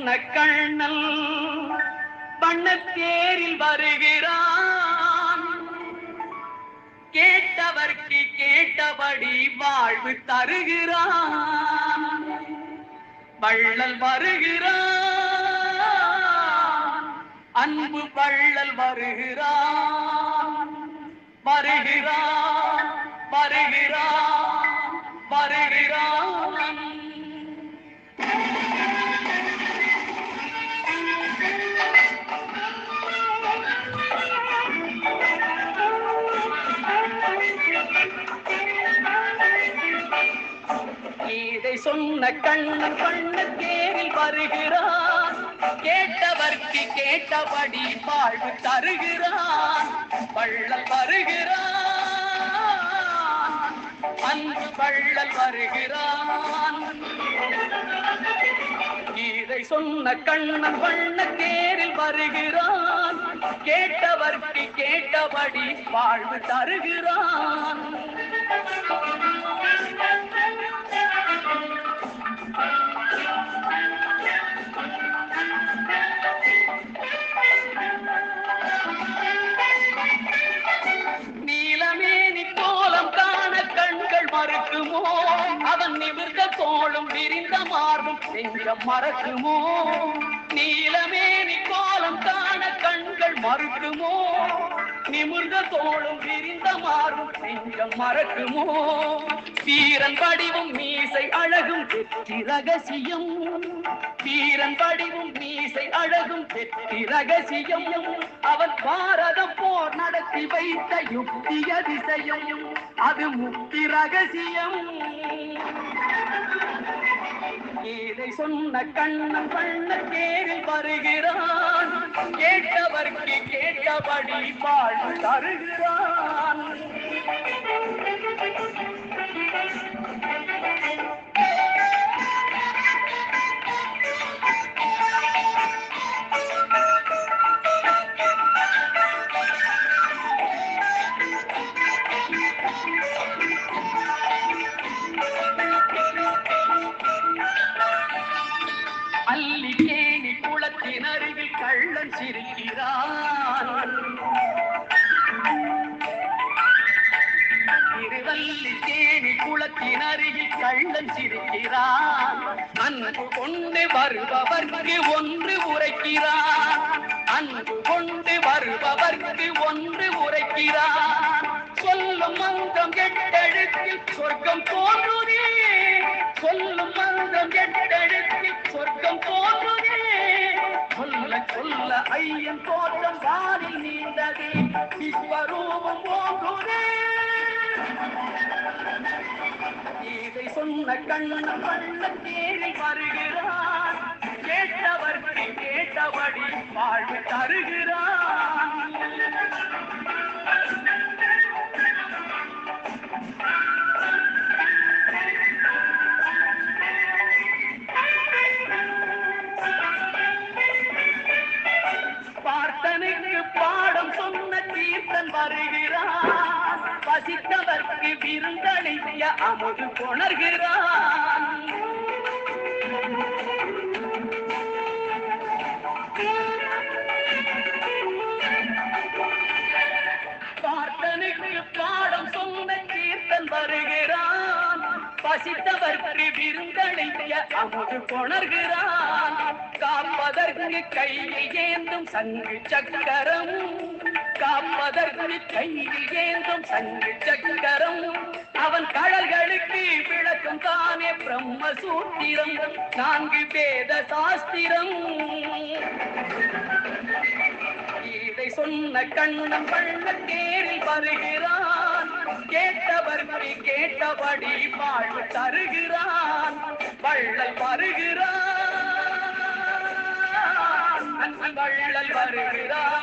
சொன்ன கண்ணல் வண்ணத்தேரில் வருகிறான். கேட்டவர்க்கு கேட்டபடி வாழ்வு தருகிறான். வள்ளல் வருகிறான், அன்பு வள்ளல் வருகிறான். வருகிறான் வருகிறான் வருகிறான். இதை சொன்ன கண்ணன் வண்ணத்தேரில் வருகிறான். கேட்டவர்க்கு கேட்டபடி வாழ்வு தருகிறான். வள்ளல் வருகிறான், அன்பு வள்ளல் வருகிறான். இதை சொன்ன கண்ணன் வண்ணத்தேரில் வருகிறான். கேட்டவர்க்கு கேட்டபடி வாழ்வு தருகிறான். நீலமேனி கோலம் காண கண்கள் மறுக்குமோ? அவன் நிமிர்ந்த தோளும் விரிந்த மார்பும் நெஞ்சம் மறக்குமோ? நீலமேனி கோலம் காண கண்கள் மறுக்குமோ? நிமிர்ந்த தோளும் விரிந்த மார்பும் நெஞ்சம் மறக்குமோ? வீரன் வடிவும் மீசை அழகும் வெற்றி ரகசியம். வீரன் வடிவும் மீசை அழகும் வெற்றி ரகசியம். அவன் பாரதம் போர் நடத்தி வைத்த யுக்தி அதிசயம். அது முக்தி ரகசியம். இதை சொன்ன கண்ணன் வண்ணத்தேரில் வருகிறான். கேட்டவர்க்கு கேட்டபடி வாழ்வு தருகிறான். அல்லிக்கேணி குளத்தின் அருகில் கள்ளன் சிரிக்கிறான். திருவல்லிக்கேணி குளத்தின் அருகில் கள்ளன் சிரிக்கிறான். அன்பு கொண்டு வருபவர்க்கு ஒன்று உரைக்கிறான். அன்பு கொண்டு வருபவர்க்கு ஒன்று உரைக்கிறான். சொல்லும் மந்திரம் எட்டெழுத்தில் சொர்க்கம் தோன்றுதே. சொல்லும் மந்திரம் எட்டெழுத்தில் சொர்க்கம் தோன்றுதே. சொல்ல சொல்ல ஐயன் தோற்றம் வானில் நீண்டதே. விஸ்வரூபம் போகுதே. இதை சொன்ன கண்ணன் வண்ணத்தேரில் வருகிறான். கேட்டவர்க்கு கேட்டபடி வாழ்வு தருகிறான். பார்த்தனுக்கு பாடம் சொன்ன தீர்த்தன் வருகிறான். பசித்தவர்க்கு விருந்தளிக்க அமுது கொணர்கிறான். பார்த்தனுக்கு பாடம் சொன்ன தீர்த்தன் வருகிறான். பசித்தவர்க்கு விருந்தளிக்க அமுது கொணர்கிறான். காப்பதற்கு கையில் ஏந்தும் சங்கு சக்கரம். காப்பதற்கு கையில் ஏந்தும் சங்கு சக்கரம். அவன் கடல்களுக்கு விளக்கம் தானே பிரம்மசூத்திரம். 4 வேத சாஸ்திரம். இதை சொன்ன கண்ணன் வண்ணத்தேரில் வருகிறான். கேட்டவர்க்கு கேட்டபடி வாழ்வு தருகிறான். வள்ளல் வருகிறான், வள்ளல் வருகிறான்.